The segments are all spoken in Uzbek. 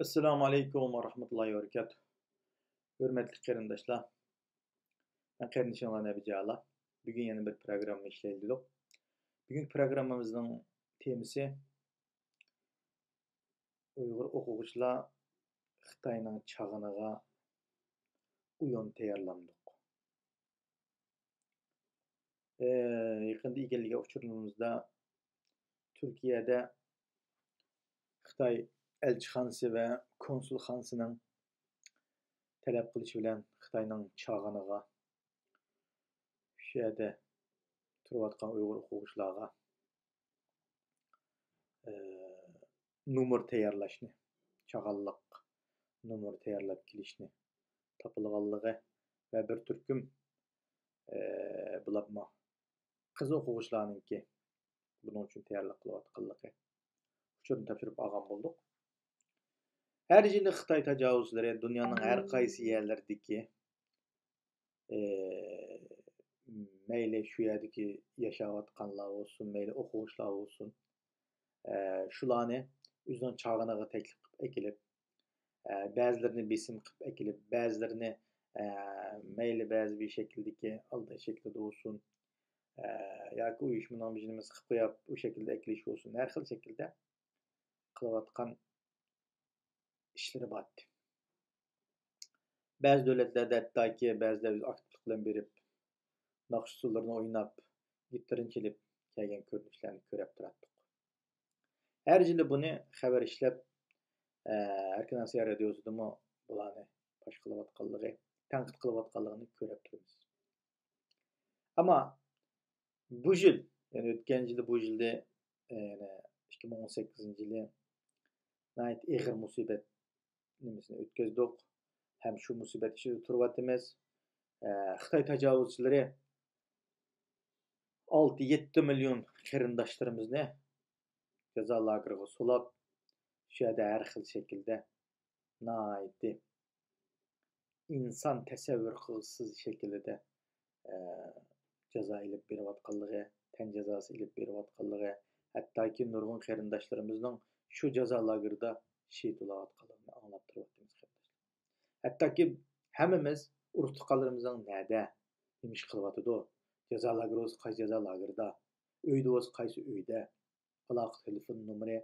Assalamu alaikum wa rahmatullahi wa barakatuh. Hürmetli qarindoshlar, ben qarindishinglar Nabijala. Bugün yeni bir program işleyildik. Bugün programımızın temisi Uyghur o'quvchilar Xitoyning chag'iniga o'yin tayyorlandik. Yaqinda egalliga uchurlarimizda Turkiyada Xitoy elchixonasi va konsulxonasining talab qilishi bilan Xitoyning chag'iniga shu yerda turayotgan Uyg'ur o'quvchilarga nomer tayyorlashni, chag'anliq nomer tayyorlab kelishni topilganligi va bir turkum bularma qiz o'quvchilarningki buning uchun tayyorlik qilayotganligi uchun topshirib olgan bo'ldik. Her yili Xitoy tajovuzlari dunyoning har qaysi yerlaridagi mayli shu yerdagi yashayotganlar bo'lsin, mayli o'quvchilar bo'lsin, shularni o'zining chog'iniga taklif qilib ekilib, ba'zilarini besim qilib ekilib, ba'zilarini mayli ba'zi bir shakldagi alda shaklida bo'lsin, yoki uyushmaning bizimiz qilib qo'yib u shaklda ekilish bo'lsin, har xil shaklda qilayotgan işleri battı. Bazı devletlerde hatta ki bazıları biz aktiflik bilen berip nakış usullarını oynap gitarın çalıp kelgen görünüşlerini görüp durattık. Her yılı bunu haber işlep erken asya radyosu mu bulanı baş kılıvatkallığı, tenkit kılıvatkallığı görüp durumuz. Ama bu yıl, yani ötken yılı bu yılda yani 2018 yılı nayet eğir musibet nimesini ötközdük. Hem şu musibet işi turvatımız. Xitoy tajovuzchilari 6-7 milyon qarindoshlarimizni jazo lageriga solab, shu yerda har xil shaklda nayeti inson tasavvur qilsiz shaklida jazo ilib berayotganligi, tan jazosi ilib berayotganligi, hattoki nurg'un qarindoshlarimizning shu jazo lagerida shehid bo'layotganligini anglab turibmiz. Hattoki hammamiz urug' tuqqanlarimizning nada nima ish qilyotidi, jazo lageri qaysi jazo lagerida, uyda bo'lsa qaysi uyda, aloqa telefon nomeri,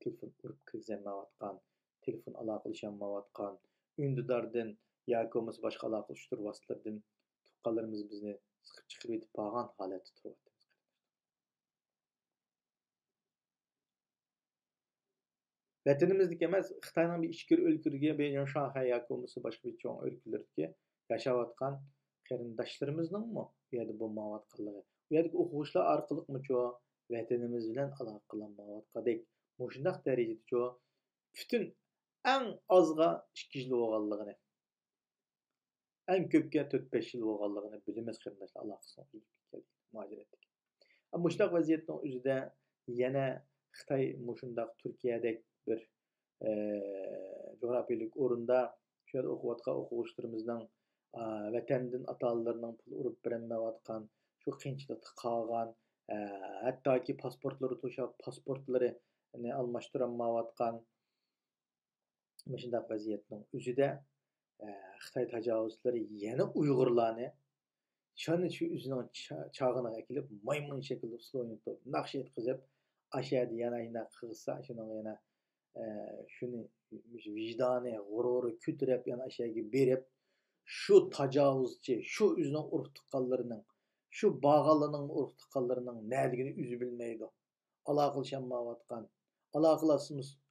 telefon urib kirgizmayotgan, telefon aloqalashamayotgan, undidordan yoki bo'lmasa boshqa aloqa ushtur vositalardan tuqqanlarimiz bizni siqib chiqib yetib qolgan holatda turibdi. Vatanimizdeki emas, Xitoyning bir ichki o'lkaga, beyni Shanxay yoki bo'lmasa boshqa bir cho'ng o'lkalarga yashayotgan qarindoshlarimizning bu yerda bo'lmayotganligi, bu yerdagi o'quvchilar orqaliqmi-chu vatanimiz bilan aloqa qilinmayotgandek, shunday darajada butun eng ozga 2 yil bo'lganligini, eng ko'pga 4-5 yil bo'lganligini bilamiz qarindoshlar aloqasini muajiratdik. Ammo shunday vaziyatning o'zida yana Xitoy shunday Turkiyadek bir coğrafiyalik o'rinda shu yerda o'qiyotgan o'quvchilarimizning vatandan ota-onalarining pul urib bermayotgan, shu qiyinchilikda qolgan, hattoki pasportlari to'shab, pasportlarini almashtirolmayotgan shunday vaziyatning o'zida Xitoy tajovuzchilari yana Uyg'urlarni shu o'zining chog'iniga kelib, maymun shaklda uslo'yinib, naqsh etkazib, aşağıda yana qilsa, shuni yana shuni vijdoni, g'ururi ko'tarib yana aşağıga berib, shu tajovuzchi, shu o'zining urug' tuqqanlarining, shu bağ'allarning urug' tuqqanlarining nadaligini o'zi bilmaydi. Aloqalashamayotgan,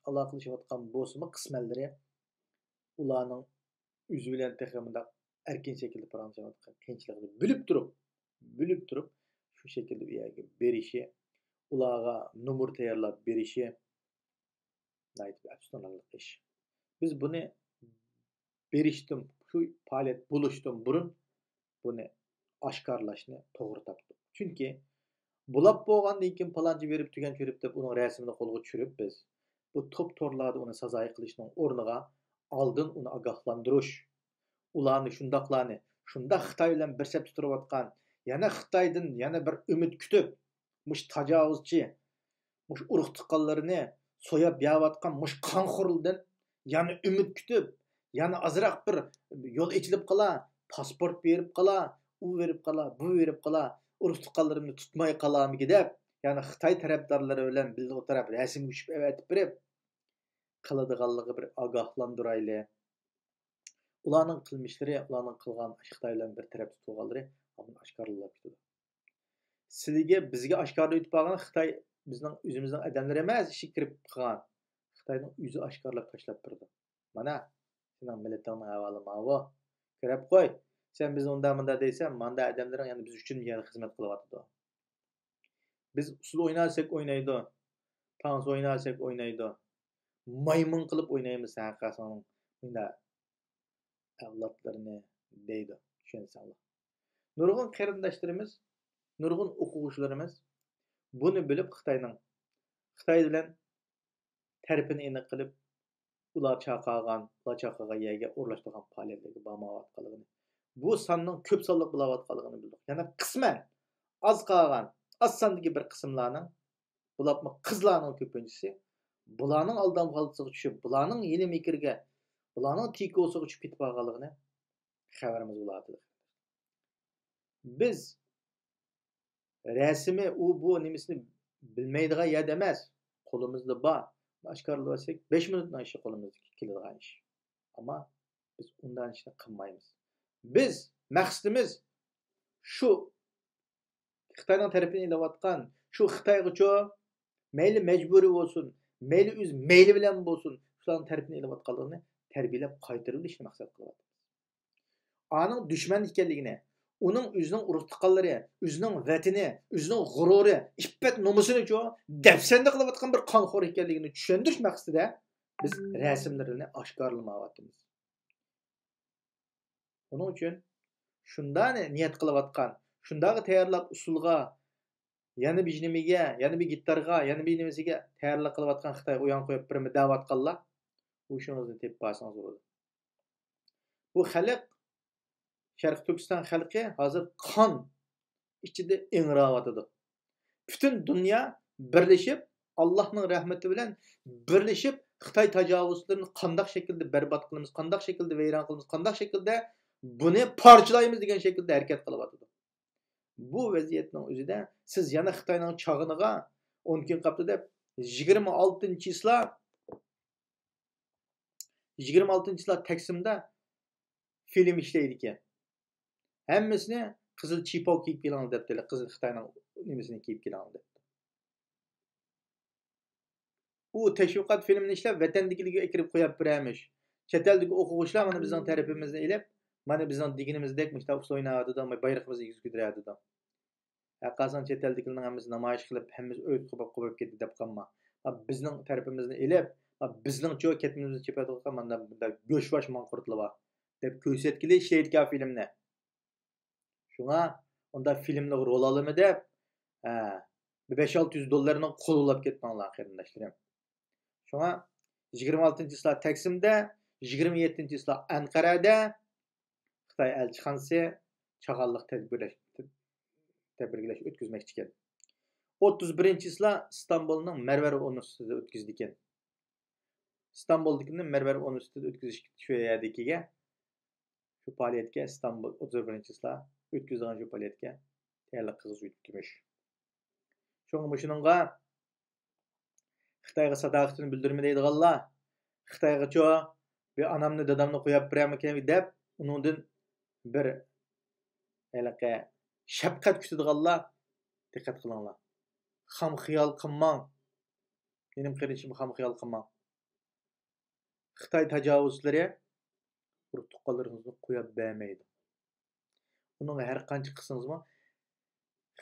aloqalashayotgan bo'lsa-mu qismanlari ularning o'zi bilan texmida erkin shaklda paranjayotgan qiyinchilikni bilib turib shu shaklda u yerga berishi, ularga nomer tayyorlab berishi naytib afsuslanarli ish. Biz buni berishdim, shu faoliyat bo'lishdan burun buni oshkorlashni to'g'ri topdik. Chunki bulab bo'lgandan keyin palonchi berib tugan ko'rib deb uning rasmini qo'lga tushirib biz bu top-torlarda uni sazoy qilishning o'rniga oldin uni ogohlantirish, ularni shundaqlarni, shunda Xitoy bilan bir safda turayotgan, yana Xitoydan yana bir umid kutib, mush tajovuzchi, mush urug' tuqqanlarini so'yab yeyotgan mush qonxo'rlardan Yani ümit kütüp, yani azırak bir yol içilip kala, pasport verip kala, u verip kala, bu verip kala, urus tukallarını tutmay kala mı gidip, yani Xitay taraftarları bilen bildi o taraf resim güçüp evet birip, kılıdıgallığı bir agahlandıraylı. Ulanın kılmışları, ulanın kılgan Xitaylan bir taraf tutugalları, ama aşkarlılar bitidi. Sizge, bizge aşkarlı ütüp bağına Xitay, bizden, üzümüzden edenler emez, işi kirip kıgan. Xitay'nın yüzü aşkarlap taşlap durdu. Mana, senin milletin havalı mavi. Kirip koy. Sen biz onda mında deysen, manda adamların yani biz üçün yani hizmet kılıvatıdı. Biz usul oynarsak oynaydı. Tans oynarsak oynaydı. Maymun kılıp oynayımız hakikaten. Bunda evlatlarını deydi. Şöyle Allah. Nurgun kerindaşlarımız, nurgun okuvuşlarımız bunu bilip Xitay bilen terpini iniq qilib, ular chaqaga yega o'rlashtirgan faoliyatlarga bormayotganligini. Bu sonning ko'p sonliq bo'layotganligini bildik. Yana qisman az qolgan, az sondagi bir qismlarning, bularni qizlarning ko'pinchisi, bularning aldam holatiga tushib, bularning yili mekirga, bularning tikosiga tushib ketib qolganligini xabarimiz bo'ladi. Biz rasmi bu nimasini bilmaydigan yer emas, qo'limizda bor. Aşkarlasak 5 minutdan işi qo'limizga keladigan ish. Ama biz undan ishni qilmaymiz. Biz maqsadimiz shu Xitoyning tarafini ilayotgan, shu Xitoygacha mayli majburiy bo'lsin, mayli o'z mayli bilan bo'lsin, shularning tarafini ilayotganligini tarbiyalab qaytarib ishni maqsad qilyapmiz. Aning dushman ekanligini, uning o'zining urug' tuqqanlari, o'zining vatani, o'zining g'ururi, iffat nomusini-ku dafsanda qilayotgan bir qonxo'r ekanligini tushuntirish maqsadida biz rasmlarini oshkorlamayapmiz. Onun uchun shundani niyat qilayotgan, shundaga tayyorlab usulga, yana bir nimaga, yana bir gitarga, yana bir nimasiga tayyorlab qilayotgan Xitoy uyon qo'yib birmi da'vatqanlar, bu ishimizni tepib olsangiz bo'ladi. Bu xalq Sharq Turkiston xalqi hozir qon ichida ingrayotidi. Butun dunyo birlashib, Allohning rahmati bilan birlashib, Xitoy tajovuzlarini qanday shaklda barbod qilamiz, qanday shaklda vayron qilamiz, qanday shaklda buni parchalaymiz degan shaklda harakat qilyotidi. Bu vaziyatning o'zida siz yana Xitoyning chog'iniga 10 kun qoldi deb 26-lar Taksimda film ishlaydi ekan. Hammasini qizil chipov kiyib keling debdilar. Qizil Xitoyning nimasini kiyib keling deb. U tashviqot filmini ishlab vatandikligiga kirib qo'yib beramish. Chet eldagi o'quvchilar mana bizning tarafimizni ilib, mana bizning diginimizdek maktab o'ynaydi, bayrog'imizni yuzgidiradi. Haqiqatan chet eldagilarning hammasi namoyish qilib, hammasi o'yib qo'yib ketdi deb qolma. Bizning tarafimizni ilib, bizning cho'y ketmimizni chepadigan mana bunda go'shvash manqurtlar deb ko'rsatkili ishlaydigan filmni. Şuna onda filmde rol alımı deb, 5-600 dollarını qo'llab ketmanlar qarindoshlar. Şuna 26-lar Taksimda, 27-lar Anqarada Xitoy elchixonasi chaqalliq tadbirlash o'tkazmoqchi ekan. 31-lar İstanbulning Marvar universitetida o'tkazdi ekan. İstanbul'dakini Marvar universitetida o'tkazish shu yerdagiga, shu faoliyatga İstanbul 31-lar o'tkazgan shu faoliyatga tayyorlik qilib Şoňa şununğa Xitoyga sadoqatini bildirmaydiganlar, Xitoygacha bir anamni dadamni qo'yib beramikan deb, uningdan bir halaqa shafqat kutadiganlar diqqat qilinglar. Xam xiyol qilmang. Mening qarashim xam xiyol qilmang. Xitoy tajovuzlari urug' tuqqanlaringizni qo'yib bermaydi. Bunun her qancha qilsangizmi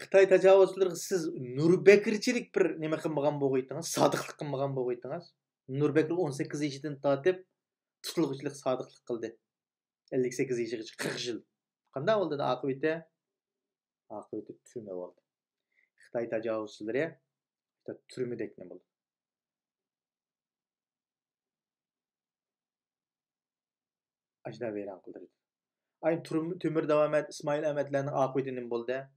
Xitoy tajovuzlariga siz Nurbekirchilik bir nima qilmagan bo'g'aydingiz, sodiqlik qilmagan bo'g'aydingiz. Nurbekir 18 yoshidan tortib tutilg'ichlik, sodiqlik qildi. 58 yoshigacha 40 yil. Qanday bo'ldi oqibati? Oqibati turma bo'ldi. Xitoy tajovuzlari turmadek nima bo'ldi? Ajda vayron qildi. Aynı Tümür Devamet, İsmail Ahmetlerinin akıbetinin bolda.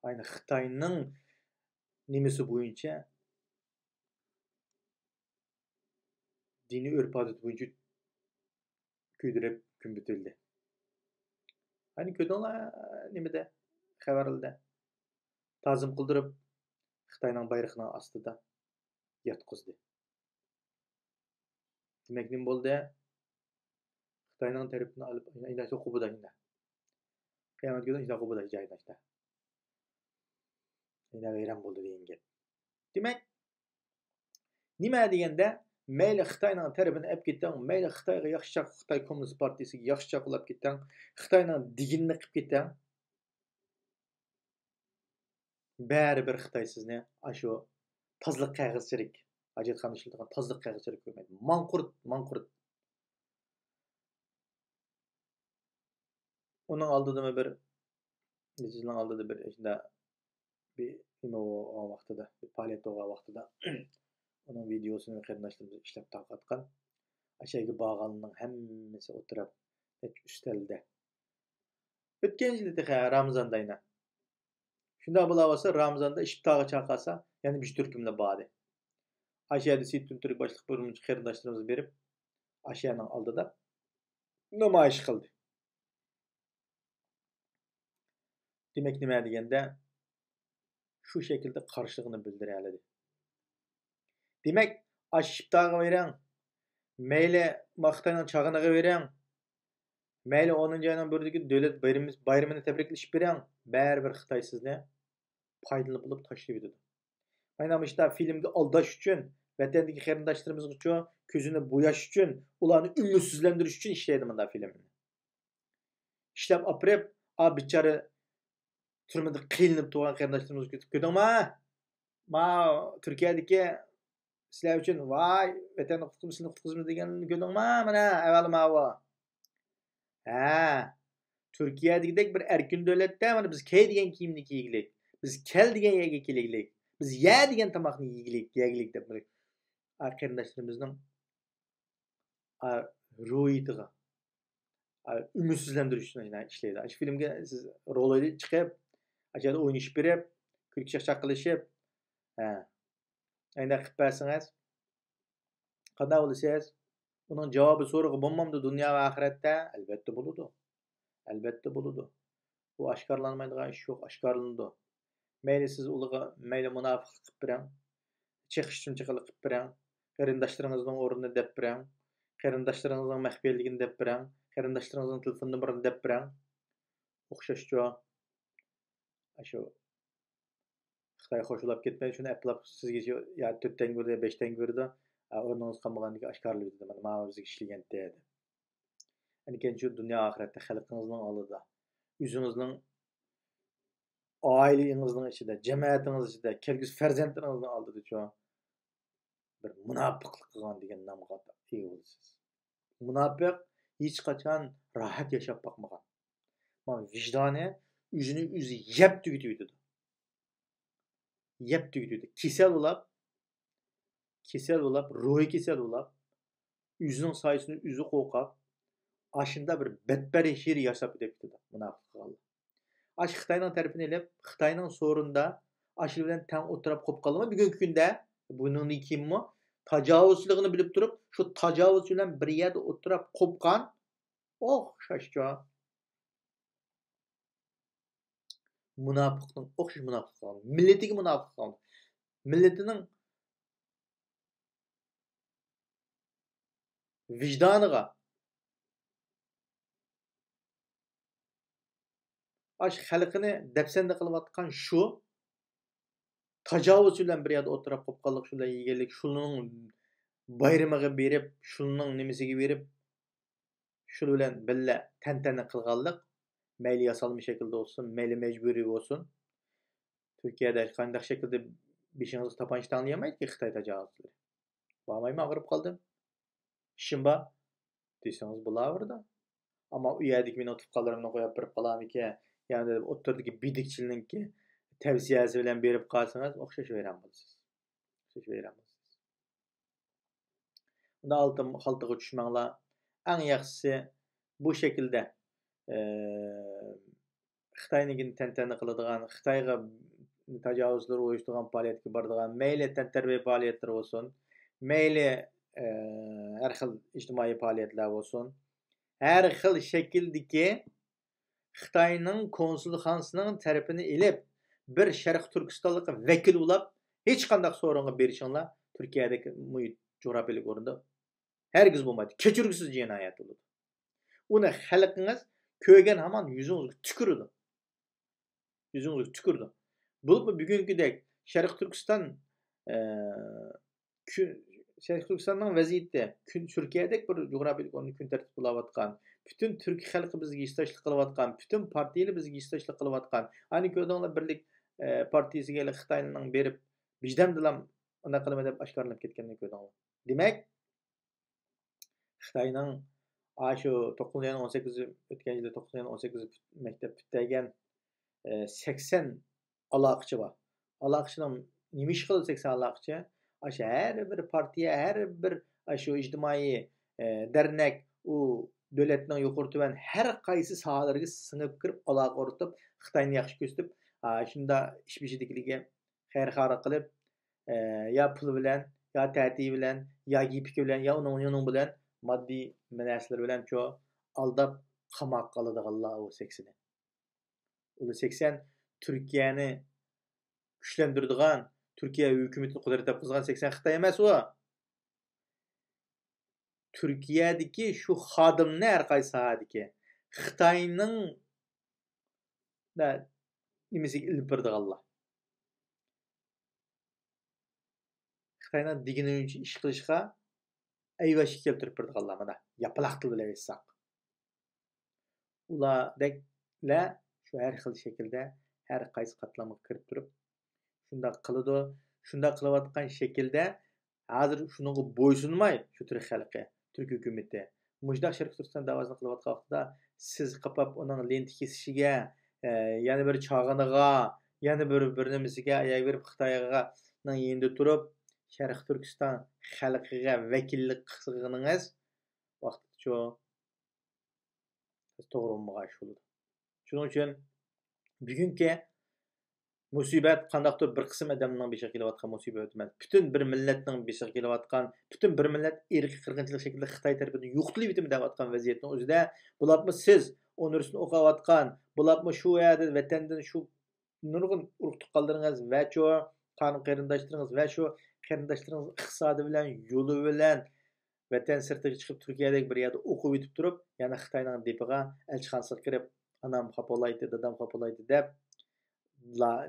Aynı Xitayning nimasi bo'yicha dini örf-adet boyunca köydürüp kümbetildi. Hani köydüңlar nimede xabarıldı. Tazım kıldırıp Xitayning bayrağının astida yatqızdı. Demek nim bo'ldi? Xitayning tarafini olib aylansa qubudayda. Qiyomat kuni ila qubuday joylashdi. Ina vayron bo'ldi degan gap. Demak, nima deganda mayli Xitoyning tarafini olib ketding, mayli Xitoyga yaxshicha Xitoy Kommunist partiyasiga yaxshicha qilib ketding, Xitoyning diginini qilib ketding, baribir Xitoy sizni ashu tozliq qog'ozchilik, hojatxona ishlatadigan tozliq qog'ozchilik ko'rmaydi. Manqurt. Onun aldığında bir Neciz'in aldığı bir işte bir o vaxtıda bir faaliyet o vaxtıda onun videosunu qarindoshlarimiz ishlab tarqatgan. Aşağıya bağlananın hemmesi oturup üstelde. Ötken yılda Ramazan'da yine. Şunda bulavasa Ramazan'da işiptağı çaqasa yani bir türkümle bağlı. Aşağıda Seyittin Türk başlık bölümünü qarindoshlarimiz berip aşağının aldıda namayish qildi. Demek nima deganda şu şekilde karşılığını bildireledi. Demek aşiptağı veren, meyle Xitayning çağınağı veren, meyle 10. ayının birdeki devlet bayramını tebrikleşip veren, baribir Xitay sizni faydalı bulup taşlayıp dedi. Aynen işte filmde aldaş için, vatandagi qarindoshlarimiz uchun ko'zini bo'yash uchun, ularni ümidsizlendirish uchun ishlaydi bunda filmni. İşlab aprep, a bichara turmada qiynalib turgan qarindoshlarimiz ko'rdingmi? Ma Turkiyadagi sizlar uchun voy vatanni qutqizamiz deganini ko'rdingmi? Mana avval ma'vo. Ha, Turkiyadagidek bir erkin davlatda mana biz key degan kiyimni kiygilik, biz kel degan yerga kelaylik, biz ya degan tomoqni yegilik deb qarindoshlarimizning ruhiyatiga ümidsizlendirish uchun ishlaydi. Shu filmga siz rol o'ynab chiqib, ajoyib o'ynashib berib, kulki-chaqchaq qilishib, endi qilib bersangiz, qanday bo'lasiz? Uning javobi so'rag'i bo'lmamdi dunyo va oxiratda? Albatta bo'ladi. Albatta bo'ladi. Bu oshkorlanmaydigan ish yo'q, oshkorlanadi. Mayli siz ularga mayli munofiqlik qilib bering, chiqishchimchiqlik qilib bering, qarindoshlaringizning o'rnini deb bering, qarindoshlaringizning maxfiyligini deb bering, qarindoshlaringizning telefon nomerini deb bering. O'xshashcha shu Xitoy qo'shilib ketmaydi, shuni aplab sizga yo 4 tanga berdi, 5 tanga berdi. O'rningiz qolmaganligi oshkorlab dedi. Mana bizga ishlagan dedi. Lekin shu dunyo oxiratda xalqingizning oldida, o'zingizning oilangizning ichida, jamoatingiz ichida, kelgusi farzandlaringizning oldida shu bir munofiqlik qilgan degan nomga ega bo'lasiz. Munofiq hech qachon rohat yashab boqmagan. Mana vijdoni o'zini o'zi yeb tugitdi. Yeb tugitdi. Kesel olab, ruhi kesel olab, o'zining soyasini o'zi qo'qab, aşında bir bedberi şiir yaşap edip dedi münafıklar. Aş Xitayning tarafini elib, Xitayning sorunda aşı bilan tang o'tirib qolib qaldimi bugungi kunda? Buningni kimmi? Tajovuzligini bilib turib, shu tajovuz bilan bir yerda o'tirib qolgan o'xshashcha munofiqning o'xshash munofiqlar, millatiga munofiqlar, millatining vijdoniga aş xalqini depsende qilayotgan shu tajovuz bilan bir yerda o'tirib qolganlik, shunday yeganlik, shuning bayramiga berib, shuning nimasiga berib, shu bilan billa tantana qilganlik, mayli yasalma shaklda bo'lsin, mayli majburiy bo'lsin. Turkiyada qanday shaklda beshingizni tapanch tanlayamaydi Xitoy tajovuzchilari. Bormaymi, og'rib qoldim. Ishim bor desangiz bo'laverdi. Ammo u yerdagi meni tutqanlarimni qo'yib berib qolamiki, yani o'tirdagi bidikchilikki tavsiyasi bilan berib qolsangiz o'xshashvergan bo'lasiz. Unda oltin xaltaga tushmanglar. Eng yaxshisi bu shaklda Xitoynigini tantana qiladigan, Xitoyga tajovuzlar uyushtirgan faoliyatga boradigan, mayli tantarbiya faoliyatlari bo'lsin, mayli her xil ijtimoiy faoliyatlar olsun, her xil şekildeki Xitayning konsulxonasining tarafini ilib, bir Sharq Turkistonlik vakil ulab, hech qanday so'rovga berishinglar Turkiyadagi muhit jo'rabiylik o'rinda hergiz bo'lmaydi. Kechirgisiz jinoyat bo'ladi. Uni xalqingiz ko'rgan hamon yuzingizga tükürdi. Yuzingizga tükürdi. Bo'lib bugünkidek Sharq Turkiston Sharq Turkistonning vaziyati Turkiyadagi bir jo'rabiylik o'rni kun tartib qilayotgan, bütün Türk xalqi bizga istoshlik qilayotgan, bütün partiyalar bizga istoshlik qilayotgan, ani ko'rdinglar birlik partiyasiga Xitoyning berib, vijdon bilan unda qilma deb oshkorlanib ketganini ko'rdinglar. Demak, Xitoyning shu 918 o'tgan yilda 918 maktab bitgan 80 aloqachi bor. Aloqachining nima ish qildi 80 aloqachi? Aşağı her bir partiye, her bir aşağı ictimai dernek, o devletinin yukarıdan her kaysı sahalarga sınıp kırıp, alaqa ortup, Xitayni yaxshi ko'rsatib, shunda ish bishidikligiga xayr-xara qilib, ya pul bilan, ya ta'ti bilan, ya giypiki bilan, ya uning bilan moddiy narsalar bilan cho aldab qamoqqa oladiganlar o 80'ni. O 80 Türkiyani kuchlantiradigan Türkiye hükümetini kudret yapızgan 80 Xitay emas o. Türkiye'deki şu xadimni her qaysi sahadiki Xitayning da nimasi ilib birdiganlar. Xitayning diginicha ish qilishga ayvash keltirib birdiganlar mana yapalaq til bilan aytsak. Ulardeklar şu her xil şekilde her qaysi qatlamga kirib turib şunda qiladi, şunda qilayotgan şekilde hozir shunga bo'ysunmay shu Türk xalqi, Türk hukumati Mujdaq Sharq Turkiston davosini qilayotgan vaqtida siz qapab uning lenti kesishiga, yana bir chog'iniga, yana bir nimasiga ayak berib Xitoyning yenda turib Sharq Turkiston xalqiga vakillik qilganingiz vaqti shu to'g'ri bo'lmagan ish bo'ladi. Shuning uchun bugungi musibat qandaqdir bir qism odamning beshiga kelayotgan musibat emas. Bütün bir millatning beshiga kelayotgan, bütün bir millat irqiy qirg'inchilik shaklida Xitoy tarafidan yo'qtilib yetib deyotgan vaziyatning o'zida bularmi siz universitetni o'qiyotgan, bularmi shu yerda vatandan shu nurg'un urug' tuqqanlaringiz va shu qon qarindoshlaringiz va shu qarindoshlaringiz iqtisodi bilan, yo'li bilan vatan sirtiga chiqib Turkiyadagi bir yerda o'qib yetib turib, yana Xitoyning depiga elchixonasiga kirib, anam xapolaydi, dadam xapolaydi deb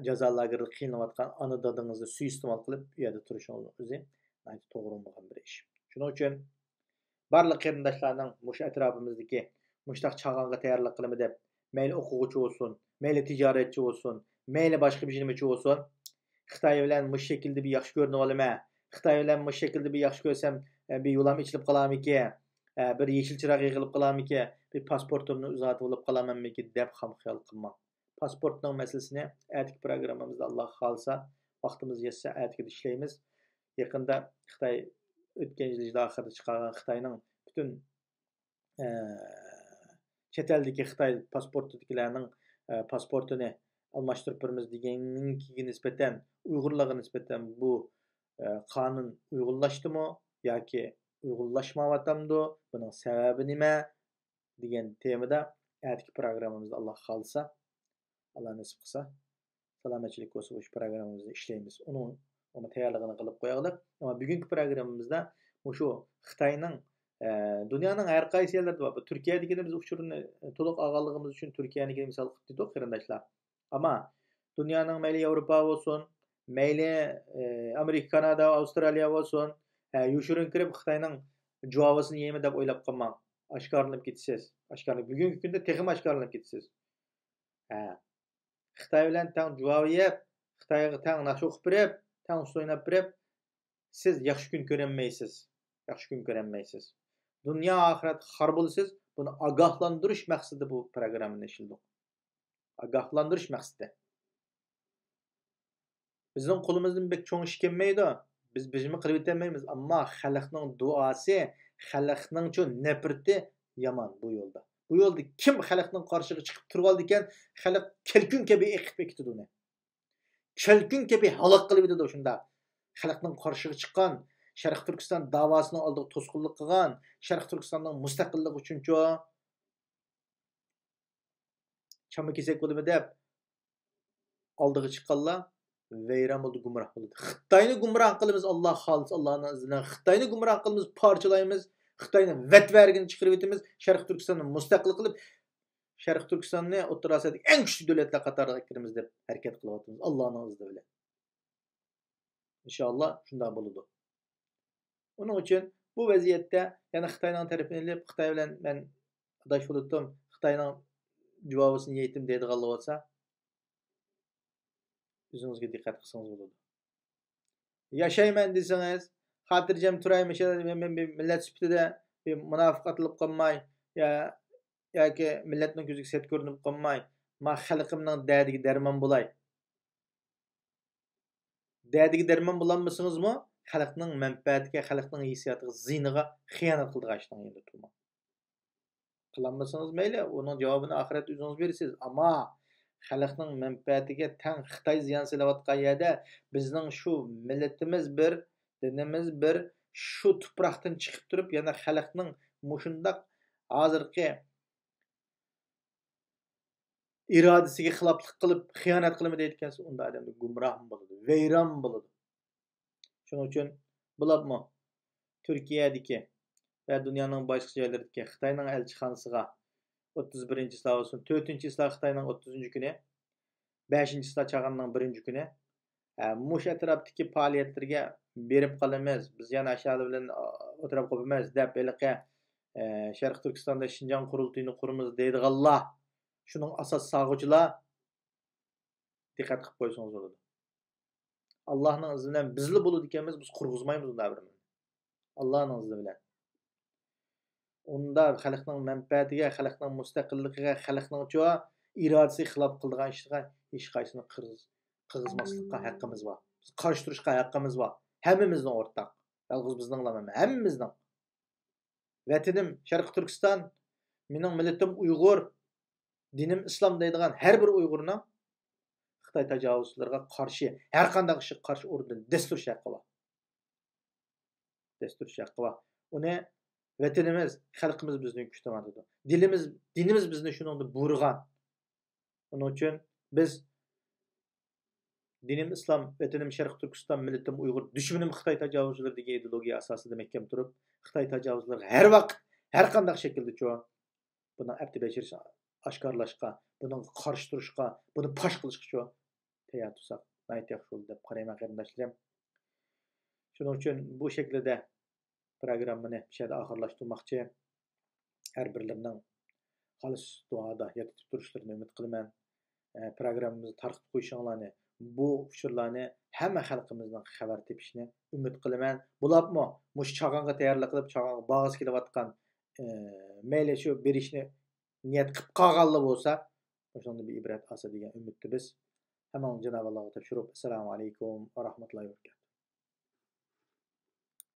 jazalarga qiynayotgan ana dadingizni suiiste'mol qilib u yerda turishingiz o'zi to'g'ri bo'lgan bir ish. Shuning uchun barliq qarindoshlarning mush atrofimizdagi mushtaq chag'onga tayyorlik qilimi deb mayli o'quvchi bo'lsin, mayli tijoratchi bo'lsin, mayli boshqa bir nimachi bo'lsin, Xitoy bilan mush shaklda bir yaxshi ko'rinib olaman, Xitoy bilan mush shaklda bir yaxshi ko'rsam bir yo'lam ichilib qolarmiki, bir yeshil chiroq yig'ilib qolarmiki, bir pasportimni uzatib olib qolamanmiki deb ham xayol qilmang. Pasportning masalasini atki programmamizda Alloh xolsa vaqtimiz yetsa atki ishlaymiz. Yaqinda Xitoy o'tgan yil oxirida chiqargan Xitoyning butun chet eldagi Xitoy pasportidagilarning pasportini almashtirib beramiz deganninkiga nisbatan Uyg'urlarga nisbatan bu qonun uyg'unlashdimi yoki uyg'unlashmayaptimi, buning sababi nima degan temada atki programmamizda Alloh xolsa Allah nasip qilsa salomatchilik bo'lsa o'sha programmamizda ishlaymiz. Uni tayyorligini qilib qo'yaylik. Ammo bugungi programmamizda o'sha Xitoyning dunyoning har qaysi yerlarida bor. Turkiyadagi biz uchurni to'liq olganligimiz uchun Turkiyani misol qilib dedik qarindoshlar. Ammo dunyoning mayli Yevropa bo'lsin, mayli Amerika, Kanada, Avstraliya bo'lsin, yoshirin kirib Xitoyning javobini yeymi deb o'ylab qolmang. Oshkorlanib ketasiz. Oshkorlanib bugungi kunda texim oshkorlanib ketasiz. Xitoy bilan tang javob yeb, Xitoyga tang naqsh o'qib berib, tang o'ynab berib, siz yaxshi kun ko'rolmaysiz. Yaxshi kun ko'rolmaysiz. Dunyo oxirat xor bo'lasiz. Buni ogohlantirish maqsadida bu programmani ishildi. Ogohlantirish maqsadida. Bizning qo'limizdan bek cho'ng ish kelmaydi. Biz bijimi qilib yetmaymiz, ammo xalqning duosi, xalqning cho nafrati yomon bu yo'lda. Bu yo'lda kim xalqning qarshiga chiqib turib oldi ekan, xalq kelkun kabi eqib ketdi uni. Kelkun kabi halok qilib ketdi shunda. Xalqning qarshiga chiqqan, Sharq Turkiston davosini oldiga to'sqinlik qilgan, Sharq Turkistonning mustaqilligi uchunchu chama kesak bo'limi deb oldiga chiqqanlar vayron bo'ldi, gumroh bo'ldi. Xitoyni gumroh qilamiz, Alloh xolis, Allohning izni bilan Xitoyni gumroh qilamiz, parchalaymiz, Xitoyni vatvergini chiqarib etamiz, Sharq Turkistonni mustaqil qilib, Sharq Turkistonni O'rta Osiyodagi eng kuchli davlatlar qatoriga kiramiz deb harakat qilyapmiz, Allohning izni bilan. İnşallah shunday bo'ladi. Uning uchun bu vaziyatda yana Xitoyning tarafini olib, Xitoy bilan men adash bo'ldim, Xitoyning javobini yetim deydiganlar bo'lsa, o'zingizga diqqat qilsangiz bo'ladi. Yashayman desangiz, xotirjam turaymish, men millat sifatida munofiq atilib qolmay, yoki millatning ko'ziga set ko'rinib qolmay, men xalqimning dardiga darmon bo'lay. Derdiga derman bulanmasınızmı? Xalqning manfaatiga, xalqning hissiyotiga, ziyniga xiyonat qildigan endi turma. Qilolmasangiz mayli, uning javobini oxirat o'zingiz berasiz. Ammo xalqning manfaatiga tang Xitoy ziyon solayotgan yerda bizning shu millatimiz bir, dinimiz bir, shu tuproqdan chiqib turib, yana xalqning mushundaq hozirgi irodasiga xiloflik qilib, xiyonat qilma deyotgansa, unda odam gumroh bo'ladi, vayron bo'ladi. Shuning uchun bularmi Turkiyadagi va dunyoning boshqa joylaridagi Xitoyning elchixonasiga 31-islar olsun, 4-islar Xitoyning 30-kuni, 5-islar Chag'anning 1-kuni mush atrofdagi faoliyatlarga berib qolamiz. Biz yana aşağıda bilan o'tirib qolamiz deb eliqi Sharq Turkistonda Shinjon qurultayini quramiz deydiganlar, shuning asos sog'uvchilar diqqat qilib qo'ysangiz bo'ladi. Allohning izni bilan bizli bo'ladi ekanmiz, biz qurg'izmaymiz unda bir. Allohning izni bilan. Unda xalqning manfaatiga, xalqning mustaqilligiga, xalqning irodasiga xilof qilgan ishga hech qaysini qirg'izmaslikqa haqqimiz bor. Biz qarshi turishga haqqimiz bor. Hammamizning o'rtaq. Yalnız bizning emas, hammamizning. Vatanim Sharq Turkiston, mening millatim Uyg'ur, dinim islom deydigan har bir Uyg'urning Xitoy tajovuzlariga qarshi, har qanday ishga qarshi o'rnidan dastur haqqi bor. Dastur haqqi bor. Uni vatanimiz, xalqimiz bizni kuchtamoqda. Dinimiz bizni shuningda buyurgan. Uning uchun biz dinim islom, vatanim Sharq Turkiston, millatim Uyg'ur, dushmanim Xitoy tajovuzlari degan ideologiya asosida mahkam turib, Xitoy tajovuzlari har vaqt, har qanday shaklda buni abdi bashirishga, oshkorlashga, buni qarshi turishga, buni pash qilishga tayyor tursak, ayt yaxshi bo'ldi deb qarayman qarindoshlarim. Shuning uchun bu shaklda programmani shada oxirlashtirmoqchi. Har birlarining xolis duoda yetib turishlarini umid qilaman. Programmamizni tarqatib qo'yishinglarni, bu uchurlarni hamma xalqimizning xabar tepishini umid qilaman. Bularmi mush chag'onga tayyorlik qilib, chag'onga bag'is kelayotgan mayli shu berishni niyat qilib qolganlar bo'lsa, o'shanda bir ibrat olsa degan umidda biz hamon Janob Allohga topshirib, assalomu alaykum va rahmatullohi va barakatuh.